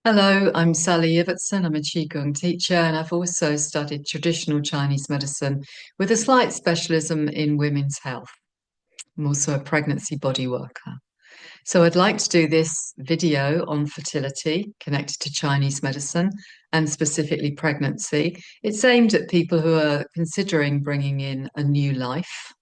Hello, I'm Sally Ivertson. I'm a Qigong teacher and I've also studied traditional Chinese medicine with a slight specialism in women's health. I'm also a pregnancy body worker. So I'd like to do this video on fertility connected to Chinese medicine and specifically pregnancy. It's aimed at people who are considering bringing in a new life.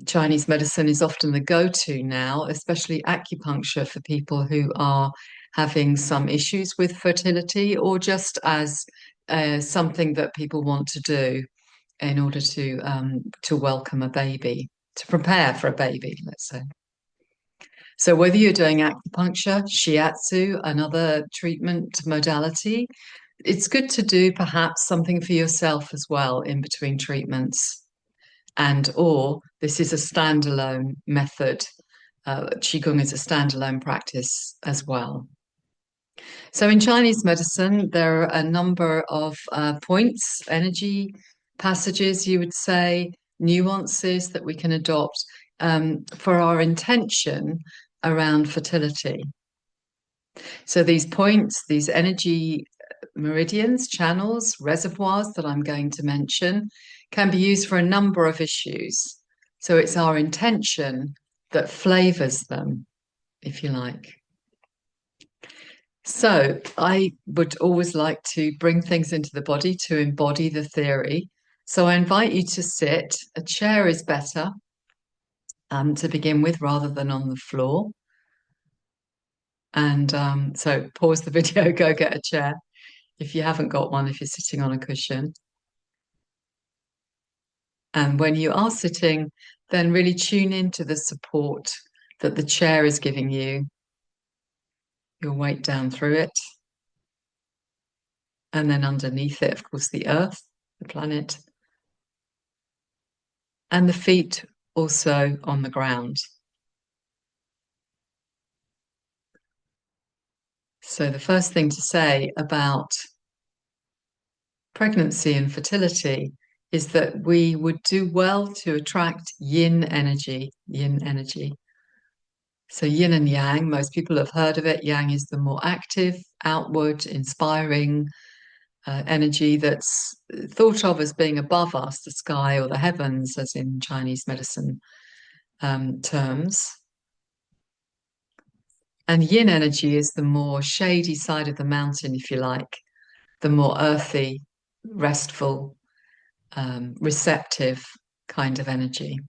Chinese medicine is often the go-to now, especially acupuncture for people who are having some issues with fertility or just as something that people want to do in order to welcome a baby, to prepare for a baby, let's say. So whether you're doing acupuncture, shiatsu, another treatment modality, it's good to do perhaps something for yourself as well in between treatments and or this is a standalone method. Qigong is a standalone practice as well. So in Chinese medicine, there are a number of points, energy passages, you would say, nuances that we can adopt for our intention around fertility. So these points, these energy meridians, channels, reservoirs that I'm going to mention can be used for a number of issues. So it's our intention that flavors them, if you like. So I would always like to bring things into the body to embody the theory. So I invite you to sit. A chair is better to begin with rather than on the floor. And so pause the video, go get a chair if you haven't got one, if you're sitting on a cushion. And when you are sitting, then really tune into the support that the chair is giving you, your weight down through it. And then underneath it, of course, the earth, the planet, and the feet also on the ground. So the first thing to say about pregnancy and fertility is that we would do well to attract yin energy, yin energy. So yin and yang, most people have heard of it. Yang is the more active, outward, inspiring energy that's thought of as being above us, the sky or the heavens, as in Chinese medicine terms. And yin energy is the more shady side of the mountain, if you like, the more earthy, restful, receptive kind of energy.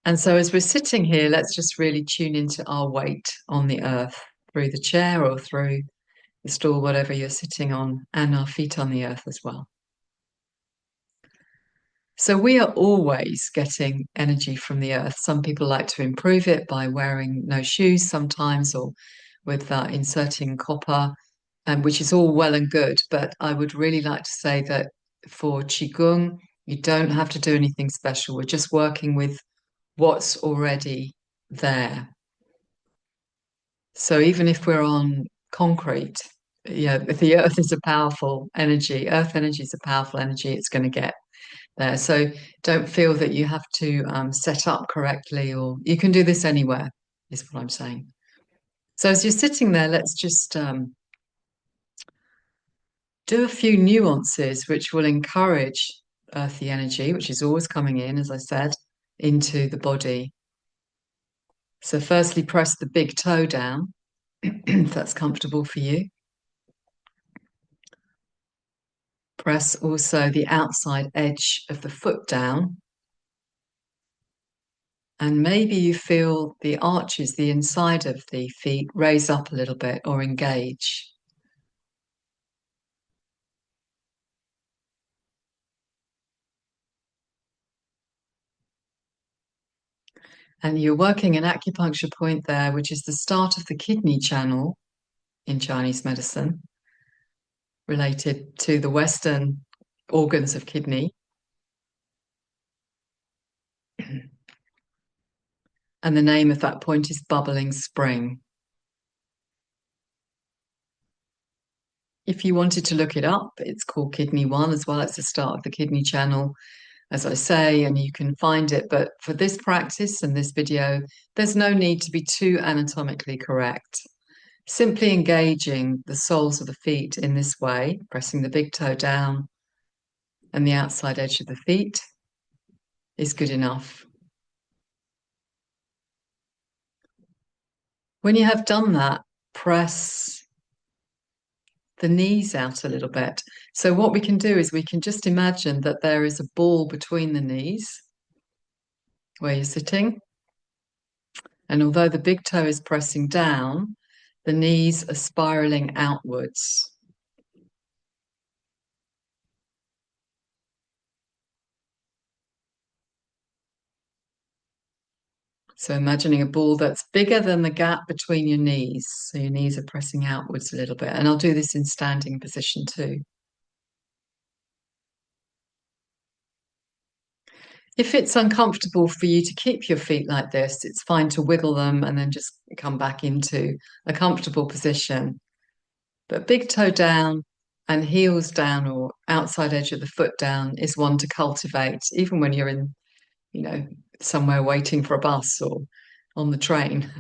And so as we're sitting here, let's just really tune into our weight on the earth through the chair or through the stool, whatever you're sitting on, and our feet on the earth as well. So we are always getting energy from the earth. Some people like to improve it by wearing no shoes sometimes or with inserting copper, which is all well and good. But I would really like to say that for Qigong, you don't have to do anything special. We're just working with what's already there. So even if we're on concrete, the earth is a powerful energy. Earth energy is a powerful energy. It's going to get there. So don't feel that you have to set up correctly, or you can do this anywhere, is what I'm saying. So as you're sitting there, let's just do a few nuances which will encourage earthy energy, which is always coming in, as I said, into the body. So firstly, press the big toe down, if that's comfortable for you. Press also the outside edge of the foot down. And maybe you feel the arches, the inside of the feet, raise up a little bit or engage. And you're working an acupuncture point there, which is the start of the kidney channel in Chinese medicine, related to the Western organs of kidney. And the name of that point is Bubbling Spring. If you wanted to look it up, it's called Kidney 1 as well. It's the start of the kidney channel. as I say, and you can find it. But for this practice and this video, there's no need to be too anatomically correct. Simply engaging the soles of the feet in this way, pressing the big toe down and the outside edge of the feet is good enough. When you have done that, press the knees out a little bit. So what we can do is we can just imagine that there is a ball between the knees where you're sitting. And although the big toe is pressing down, the knees are spiraling outwards. So imagining a ball that's bigger than the gap between your knees. So your knees are pressing outwards a little bit. And I'll do this in standing position too. If it's uncomfortable for you to keep your feet like this, it's fine to wiggle them and then just come back into a comfortable position. But big toe down and heels down or outside edge of the foot down is one to cultivate, even when you're in, you know, somewhere waiting for a bus or on the train.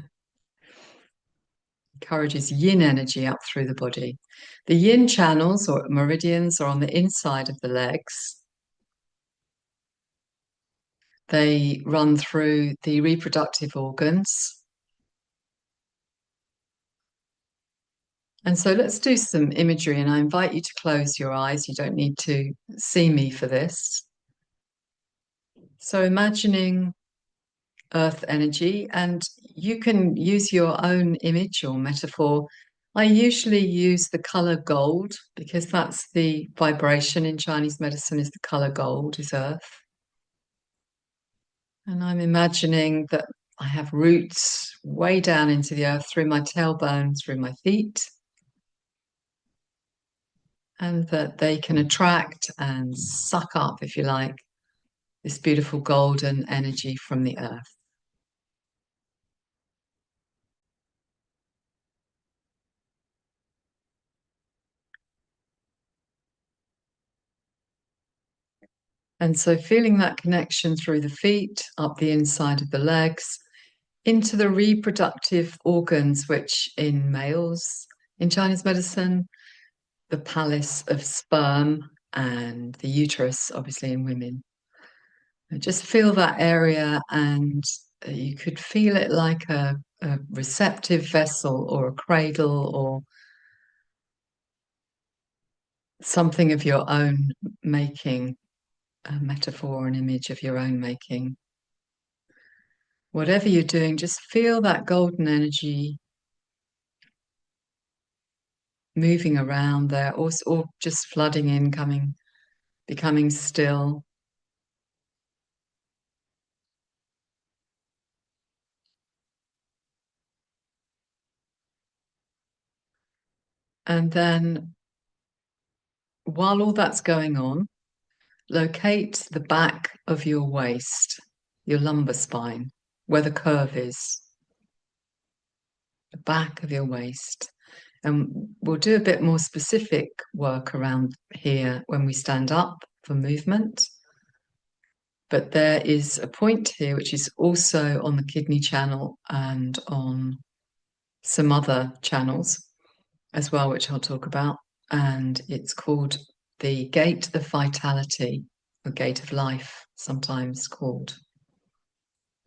Encourages yin energy up through the body. The yin channels or meridians are on the inside of the legs. They run through the reproductive organs. And so let's do some imagery, and I invite you to close your eyes. You don't need to see me for this. So imagining earth energy, and you can use your own image or metaphor. I usually use the color gold because that's the vibration in Chinese medicine, is the color gold, is earth. And I'm imagining that I have roots way down into the earth through my tailbone, through my feet, and that they can attract and suck up, if you like, this beautiful golden energy from the earth. And so feeling that connection through the feet, up the inside of the legs, into the reproductive organs, which in males, in Chinese medicine, the palace of sperm and the uterus, obviously in women. Just feel that area, and you could feel it like a receptive vessel or a cradle or something of your own making, a metaphor, an image of your own making. Whatever you're doing, just feel that golden energy moving around there, or just flooding in, becoming still. And then while all that's going on, locate the back of your waist, your lumbar spine, where the curve is, the back of your waist. And we'll do a bit more specific work around here when we stand up for movement. But there is a point here which is also on the kidney channel and on some other channels as well, which I'll talk about. And it's called the gate of vitality, or gate of life, sometimes called.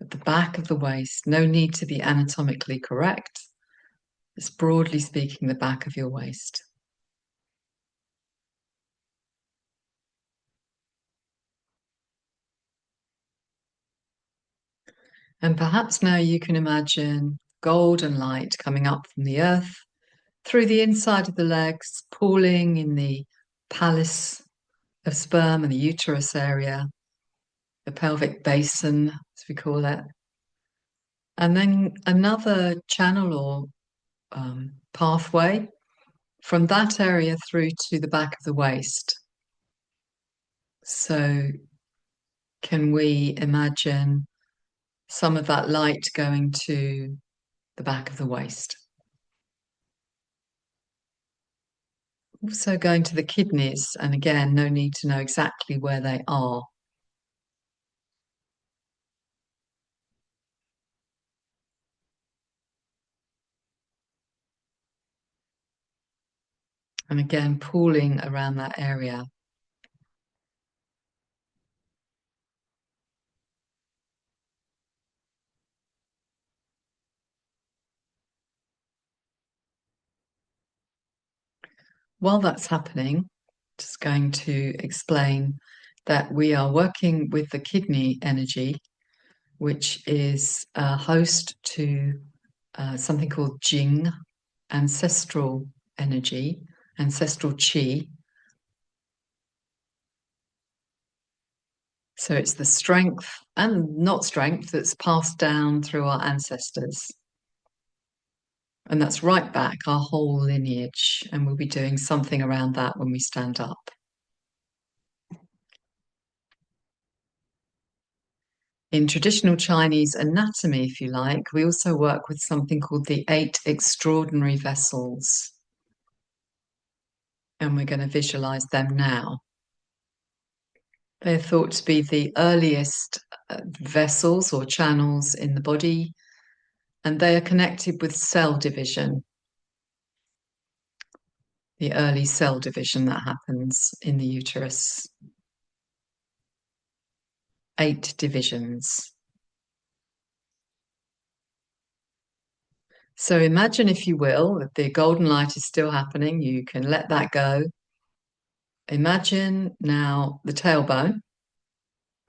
At the back of the waist, no need to be anatomically correct. It's broadly speaking the back of your waist. And perhaps now you can imagine golden light coming up from the earth through the inside of the legs, pooling in the palace of sperm and the uterus area, the pelvic basin, as we call it. And then another channel or pathway from that area through to the back of the waist. So can we imagine some of that light going to the back of the waist? Also going to the kidneys, and again, no need to know exactly where they are. And again, pooling around that area. While that's happening, just going to explain that we are working with the kidney energy, which is a host to something called Jing, ancestral energy, ancestral chi. So it's the strength and not strength that's passed down through our ancestors. And that's right back our whole lineage. And we'll be doing something around that when we stand up. In traditional Chinese anatomy, if you like, we also work with something called the 8 extraordinary vessels. And we're going to visualize them now. They're thought to be the earliest vessels or channels in the body, and they are connected with cell division, the early cell division that happens in the uterus. 8 divisions. So imagine, if you will, that the golden light is still happening. You can let that go. Imagine now the tailbone.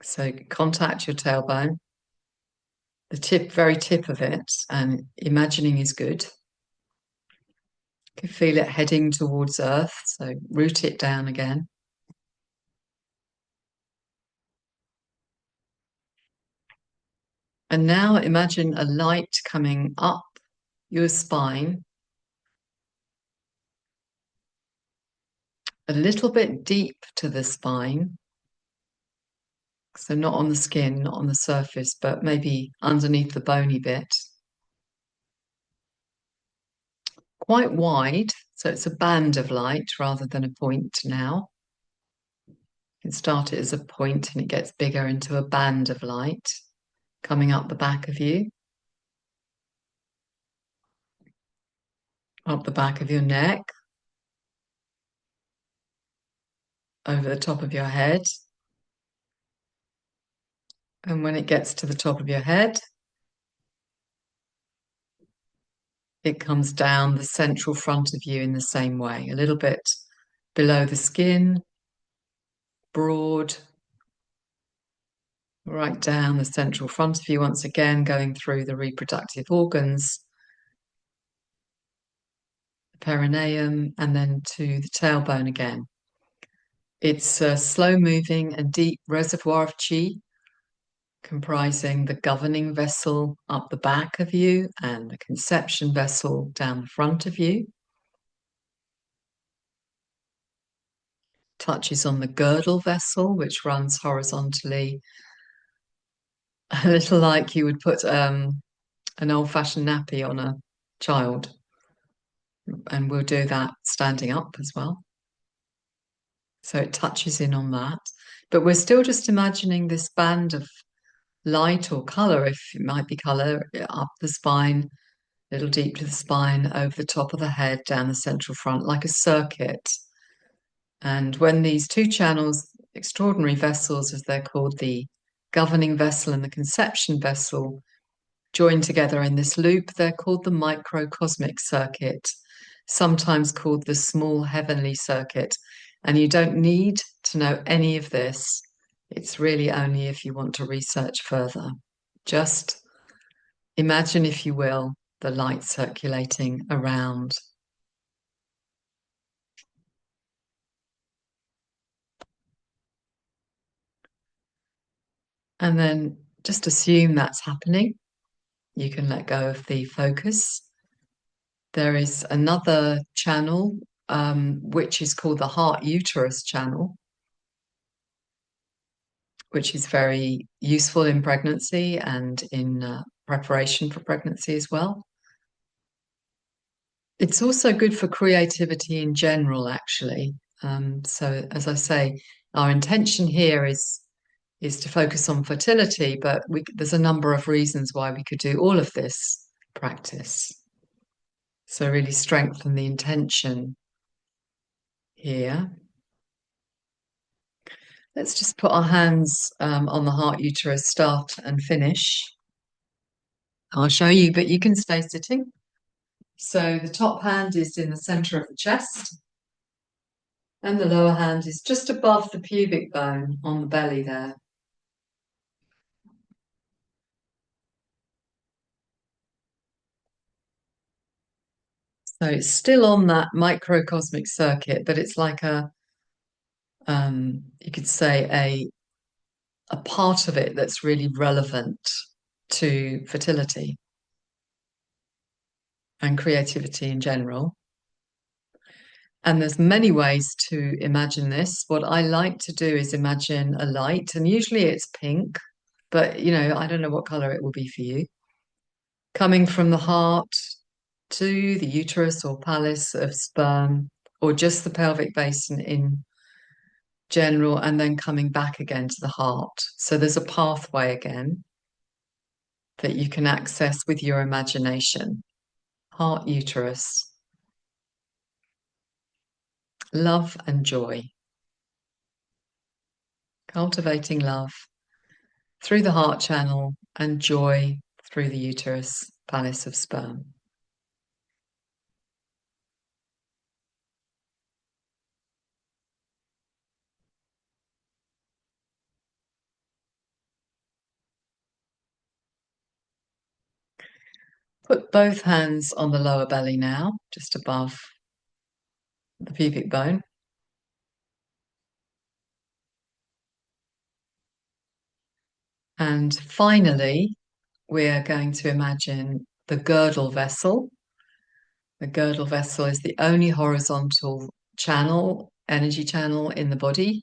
So contact your tailbone, the tip, very tip of it, and imagining is good. You can feel it heading towards earth, so root it down again. And now imagine a light coming up your spine, a little bit deep to the spine. So not on the skin, not on the surface, but maybe underneath the bony bit. Quite wide, so it's a band of light rather than a point now. You can start it as a point and it gets bigger into a band of light coming up the back of you, up the back of your neck, over the top of your head. And when it gets to the top of your head, it comes down the central front of you in the same way, a little bit below the skin, broad, right down the central front of you, once again going through the reproductive organs, the perineum, and then to the tailbone again. It's a slow-moving and deep reservoir of qi, comprising the governing vessel up the back of you and the conception vessel down the front of you. Touches on the girdle vessel, which runs horizontally, a little like you would put an old-fashioned nappy on a child. And we'll do that standing up as well. So it touches in on that. But we're still just imagining this band of light or colour, if it might be colour, up the spine, a little deep to the spine, over the top of the head, down the central front, like a circuit. And when these two channels, extraordinary vessels, as they're called, the governing vessel and the conception vessel, join together in this loop, they're called the microcosmic circuit, sometimes called the small heavenly circuit. And you don't need to know any of this. It's really only if you want to research further. Just imagine, if you will, the light circulating around. And then just assume that's happening. You can let go of the focus. There is another channel, which is called the heart uterus channel, which is very useful in pregnancy and in preparation for pregnancy as well. It's also good for creativity in general, actually. So, as I say, our intention here is to focus on fertility, but there's a number of reasons why we could do all of this practice. So really strengthen the intention. here. Let's just put our hands on the heart uterus, start and finish. I'll show you, but you can stay sitting. So the top hand is in the center of the chest, and the lower hand is just above the pubic bone on the belly there. So it's still on that microcosmic circuit, but it's like you could say a part of it that's really relevant to fertility and creativity in general. And there's many ways to imagine this. What I like to do is imagine a light, and usually it's pink, but I don't know what color it will be for you, coming from the heart to the uterus or palace of sperm, or just the pelvic basin in general, and then coming back again to the heart. So there's a pathway again that you can access with your imagination. Heart, uterus, love and joy. Cultivating love through the heart channel and joy through the uterus, palace of sperm. Put both hands on the lower belly now, just above the pubic bone. And finally, we're going to imagine the girdle vessel. The girdle vessel is the only horizontal channel, energy channel in the body.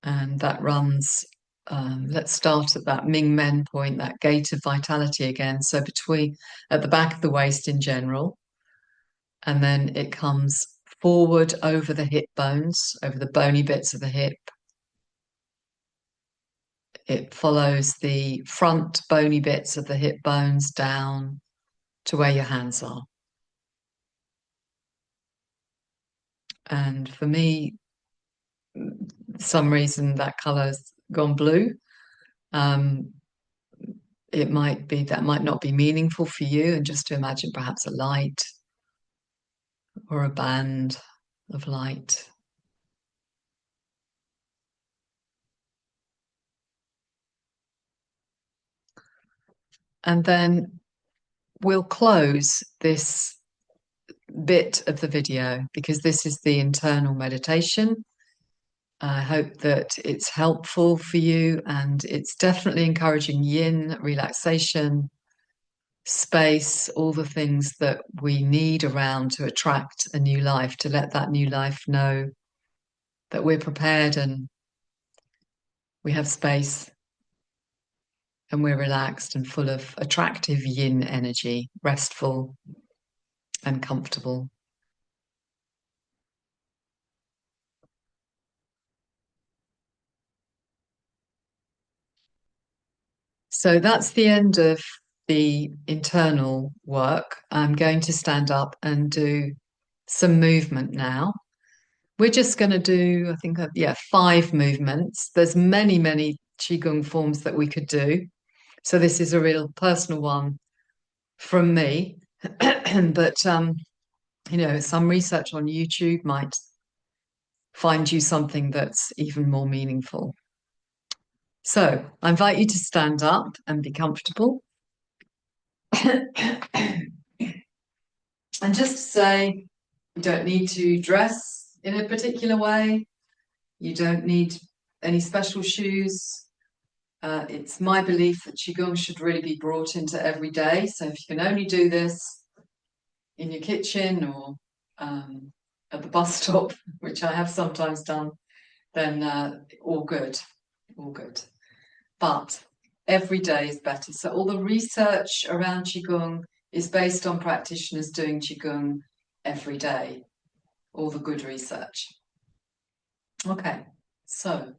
And that runs, let's start at that Ming Men point, that gate of vitality again. So at the back of the waist in general, and then it comes forward over the hip bones, over the bony bits of the hip. It follows the front bony bits of the hip bones down to where your hands are. And for me, some reason that color's gone blue. It might be that might not be meaningful for you, and just to imagine perhaps a light or a band of light. And then we'll close this bit of the video because this is the internal meditation. I hope that it's helpful for you, and it's definitely encouraging yin, relaxation, space, all the things that we need around to attract a new life, to let that new life know that we're prepared and we have space and we're relaxed and full of attractive yin energy, restful and comfortable. So that's the end of the internal work. I'm going to stand up and do some movement now. We're just going to do, I think, 5 movements. There's many, many Qigong forms that we could do. So this is a real personal one from me. But, some research on YouTube might find you something that's even more meaningful. So I invite you to stand up and be comfortable. And just to say, you don't need to dress in a particular way. You don't need any special shoes. It's my belief that Qigong should really be brought into every day. So if you can only do this in your kitchen or at the bus stop, which I have sometimes done, then all good, all good. But every day is better. So all the research around Qigong is based on practitioners doing Qigong every day, all the good research. Okay, so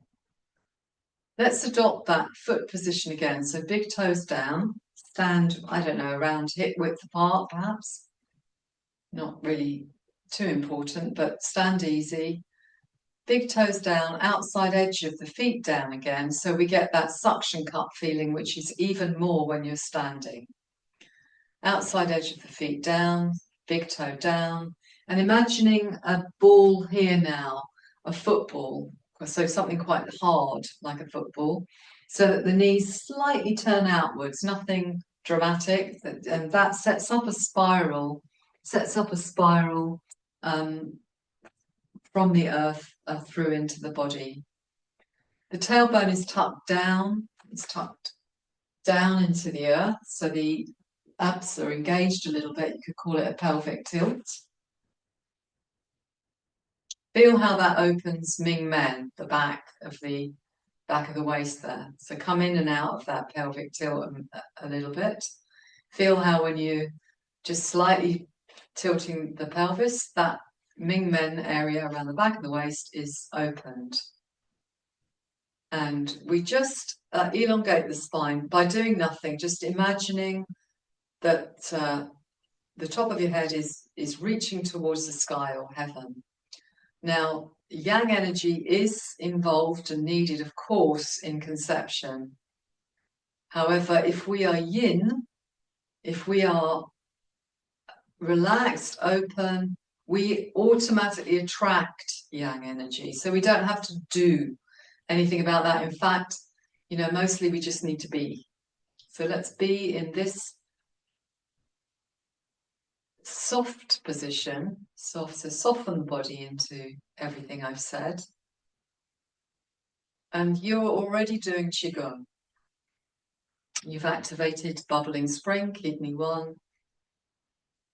let's adopt that foot position again. So big toes down, stand, I don't know, around hip width apart, perhaps. Not really too important, but stand easy. Big toes down, outside edge of the feet down again. So we get that suction cup feeling, which is even more when you're standing. Outside edge of the feet down, big toe down. And imagining a ball here now, a football. So something quite hard, like a football. So that the knees slightly turn outwards, nothing dramatic. And that sets up a spiral, from the earth through into the body. The tailbone is tucked down. It's tucked down into the earth. So the abs are engaged a little bit. You could call it a pelvic tilt. Feel how that opens Ming Men, the back of the waist there. So come in and out of that pelvic tilt a little bit. Feel how when you just slightly tilting the pelvis, that Ming Men area around the back of the waist is opened. And we just elongate the spine by doing nothing, just imagining that the top of your head is reaching towards the sky or heaven. Now, yang energy is involved and needed, of course, in conception. However, if we are yin, if we are relaxed, open, we automatically attract yang energy. So we don't have to do anything about that. In fact, mostly we just need to be. So let's be in this soft position, so soften the body into everything I've said. And you're already doing Qigong. You've activated bubbling spring, kidney 1.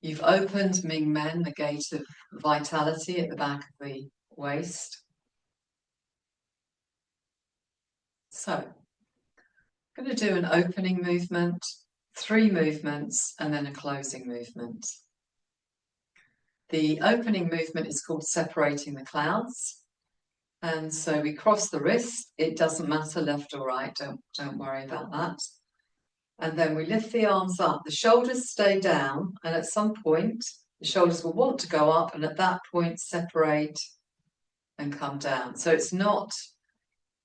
You've opened Ming Men, the gate of vitality at the back of the waist. So, I'm going to do an opening movement, 3 movements, and then a closing movement. The opening movement is called separating the clouds. And so we cross the wrist. It doesn't matter left or right. Don't worry about that. And then we lift the arms up. The shoulders stay down. And at some point, the shoulders will want to go up. And at that point, separate and come down. So it's not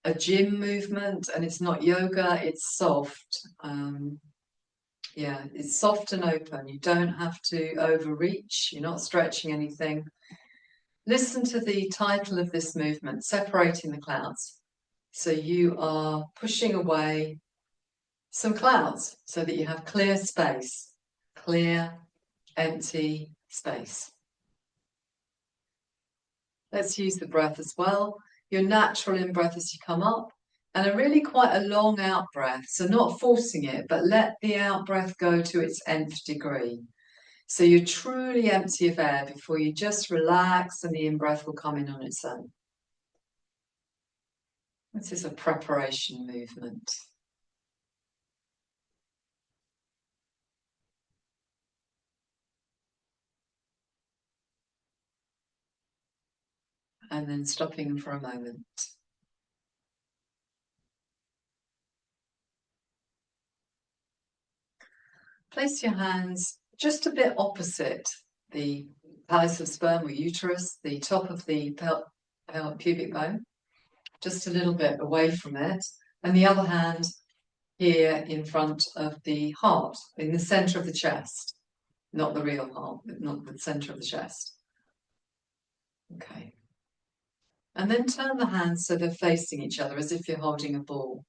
a gym movement and it's not yoga. It's soft. It's soft and open. You don't have to overreach. You're not stretching anything. Listen to the title of this movement, Separating the Clouds. So you are pushing away some clouds so that you have clear space, clear, empty space. Let's use the breath as well. Your natural in-breath as you come up, and a really quite a long out-breath. So not forcing it, but let the out-breath go to its nth degree. So you're truly empty of air before you just relax and the in-breath will come in on its own. This is a preparation movement. And then stopping for a moment. Place your hands just a bit opposite the palace of sperm or uterus, the top of the pubic bone, just a little bit away from it, and the other hand here in front of the heart, in the center of the chest, not the real heart, but not the center of the chest. Okay. And then turn the hands so they're facing each other as if you're holding a ball.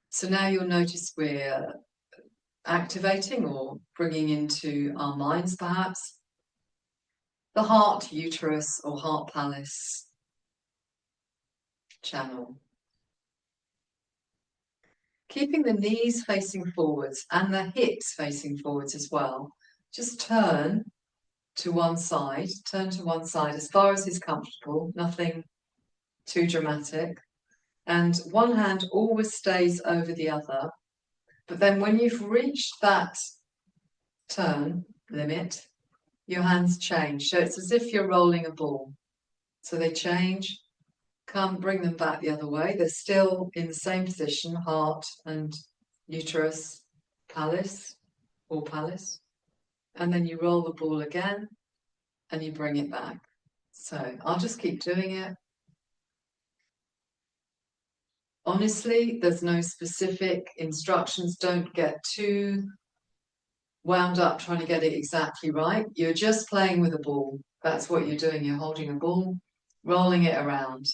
So now you'll notice we're activating or bringing into our minds perhaps the heart, uterus or heart palace channel. Keeping the knees facing forwards and the hips facing forwards as well. Just turn to one side as far as is comfortable, nothing too dramatic. And one hand always stays over the other. But then when you've reached that turn limit, your hands change. So it's as if you're rolling a ball. So they change Bring them back the other way. They're still in the same position, heart and uterus, palace or palace. And then you roll the ball again and you bring it back. So I'll just keep doing it. Honestly, there's no specific instructions. Don't get too wound up trying to get it exactly right. You're just playing with a ball. That's what you're doing. You're holding a ball, rolling it around.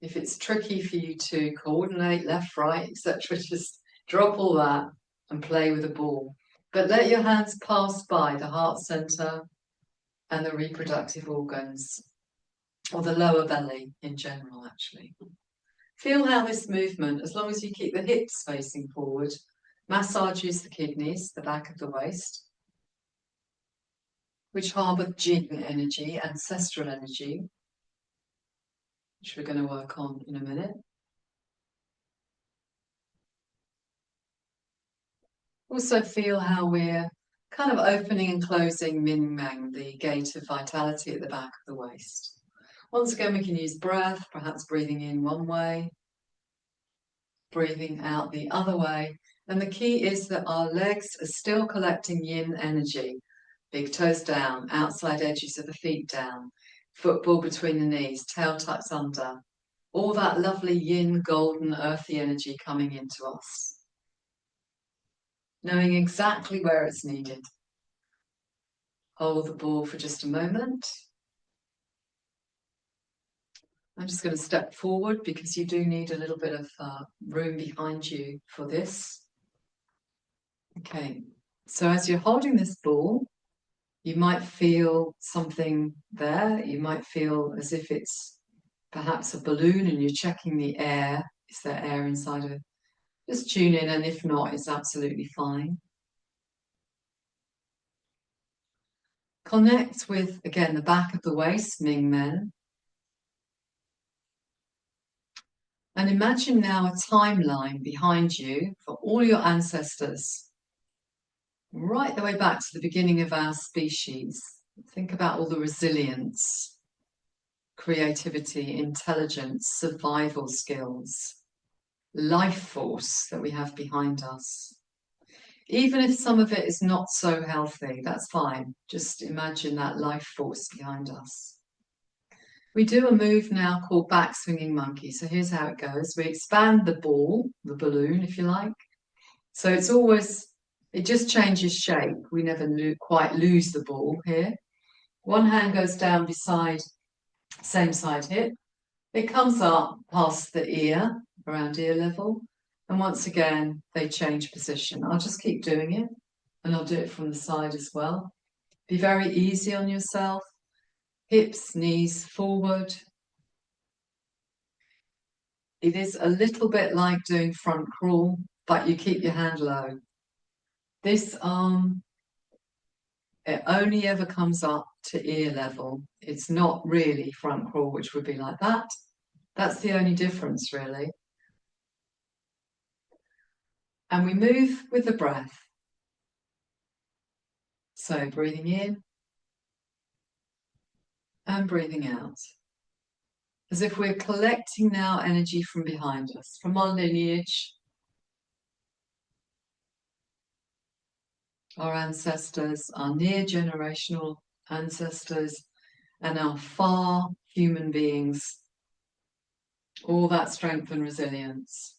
If it's tricky for you to coordinate left, right, etc., just drop all that and play with a ball. But let your hands pass by the heart center and the reproductive organs, or the lower belly in general, actually. Feel how this movement, as long as you keep the hips facing forward, massages the kidneys, the back of the waist, which harbour Jing energy, ancestral energy, which we're going to work on in a minute. Also feel how we're kind of opening and closing Min Meng, the gate of vitality at the back of the waist. Once again, we can use breath, perhaps breathing in one way, breathing out the other way. And the key is that our legs are still collecting yin energy. Big toes down, outside edges of the feet down, football between the knees, tail tucks under. All that lovely yin, golden, earthy energy coming into us. Knowing exactly where it's needed. Hold the ball for just a moment. I'm just going to step forward because you do need a little bit of room behind you for this. Okay, so as you're holding this ball, you might feel something there. You might feel as if it's perhaps a balloon and you're checking the air. Is there air inside of it? Just tune in, and if not, it's absolutely fine. Connect with, again, the back of the waist, Ming Men. And imagine now a timeline behind you for all your ancestors, right the way back to the beginning of our species. Think about all the resilience, creativity, intelligence, survival skills, life force that we have behind us. Even if some of it is not so healthy, that's fine. Just imagine that life force behind us. We do a move now called back swinging monkey. So here's how it goes. We expand the ball, the balloon, if you like. So it's always, it just changes shape. We never quite lose the ball here. One hand goes down beside, same side hip. It comes up past the ear, around ear level. And once again, they change position. I'll just keep doing it. And I'll do it from the side as well. Be very easy on yourself. Hips, knees forward. It is a little bit like doing front crawl, but you keep your hand low. This arm, it only ever comes up to ear level. It's not really front crawl, which would be like that. That's the only difference, really. And we move with the breath. So breathing in and breathing out. As if we're collecting now energy from behind us, from our lineage, our ancestors, our near generational ancestors, and our far human beings. All that strength and resilience.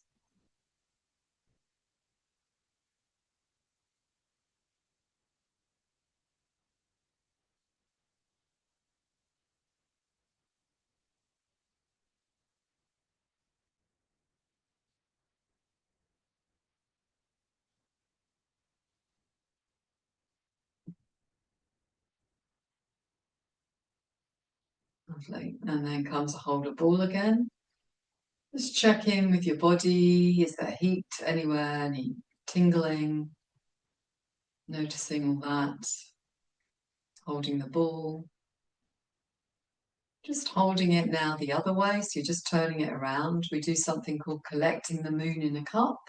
Lovely. And then come to hold a ball again. Just check in with your body. Is there heat anywhere? Any tingling? Noticing all that. Holding the ball. Just holding it now the other way. So you're just turning it around. We do something called collecting the moon in a cup.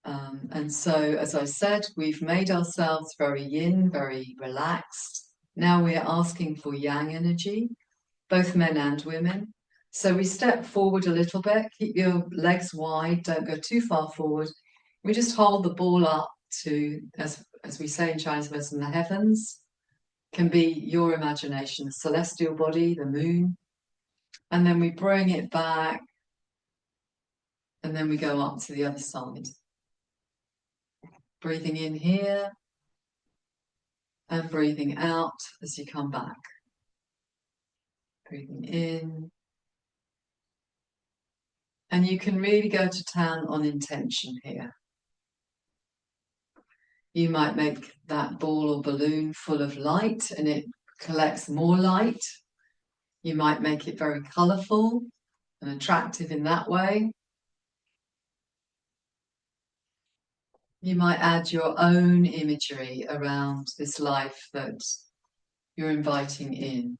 And so, as I said, we've made ourselves very yin, very relaxed. Now we're asking for yang energy. both men and women. So we step forward a little bit, keep your legs wide, don't go too far forward. We just hold the ball up to, as we say in Chinese medicine, the heavens. Can be your imagination, the celestial body, the moon. And then we bring it back, and then we go up to the other side. Breathing in here, and breathing out as you come back. Breathing in. And you can really go to town on intention here. You might make that ball or balloon full of light and it collects more light. You might make it very colourful and attractive in that way. You might add your own imagery around this life that you're inviting in.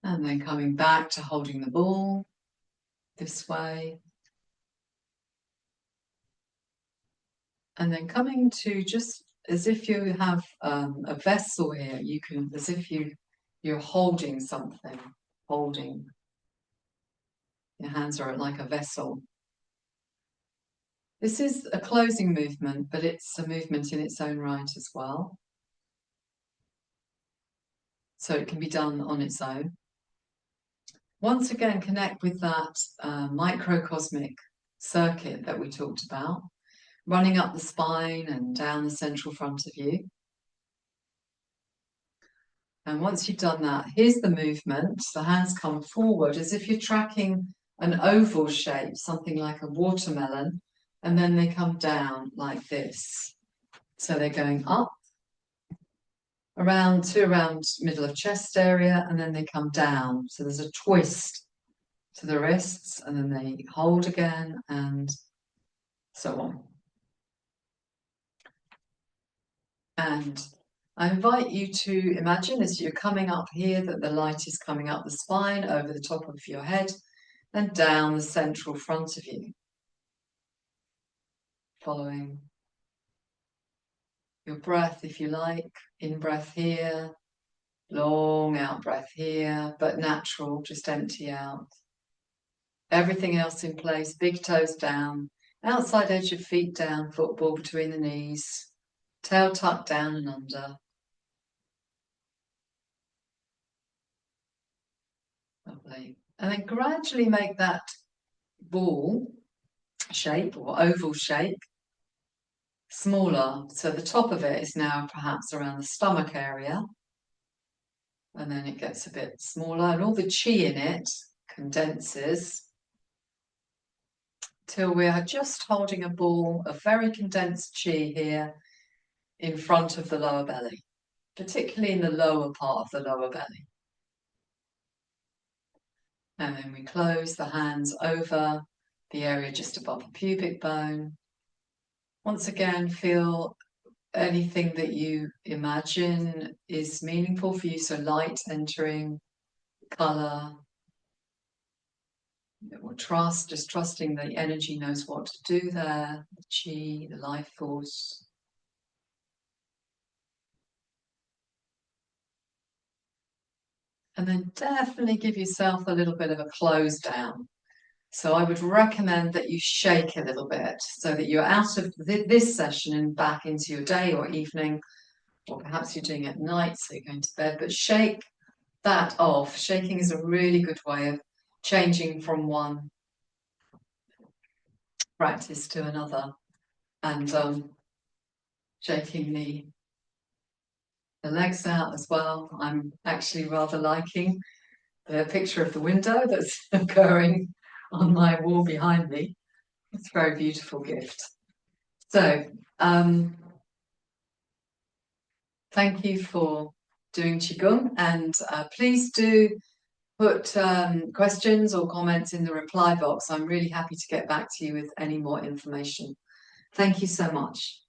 And then coming back to holding the ball this way. And then coming to just as if you have a vessel here, you can, as if you're holding something, holding. Your hands are like a vessel. This is a closing movement, but it's a movement in its own right as well. So it can be done on its own. Once again, connect with that microcosmic circuit that we talked about, running up the spine and down the central front of you. And once you've done that, here's the movement. The hands come forward as if you're tracking an oval shape, something like a watermelon, and then they come down like this. So they're going up, around middle of chest area, and then they come down. So there's a twist to the wrists, and then they hold again, and so on. And I invite you to imagine as you're coming up here that the light is coming up the spine, over the top of your head, and down the central front of you. Following your breath, if you like, in-breath here, long out-breath here, but natural, just empty out. Everything else in place, big toes down, outside edge of feet down, football between the knees, tail tucked down and under. Lovely. And then gradually make that ball shape or oval shape smaller. So the top of it is now perhaps around the stomach area. And then it gets a bit smaller and all the chi in it condenses till we are just holding a ball of very condensed chi here in front of the lower belly, particularly in the lower part of the lower belly. And then we close the hands over the area just above the pubic bone. Once again, feel anything that you imagine is meaningful for you. So light entering, color, or trust, just trusting the energy knows what to do there, the chi, the life force. And then definitely give yourself a little bit of a close down. So I would recommend that you shake a little bit so that you're out of this session and back into your day or evening, or perhaps you're doing it at night, so you're going to bed, but shake that off. Shaking is a really good way of changing from one practice to another, and shaking the legs out as well. I'm actually rather liking the picture of the window that's occurring on my wall behind me. It's a very beautiful gift. So thank you for doing Qigong, and please do put questions or comments in the reply box. I'm really happy to get back to you with any more information. Thank you so much.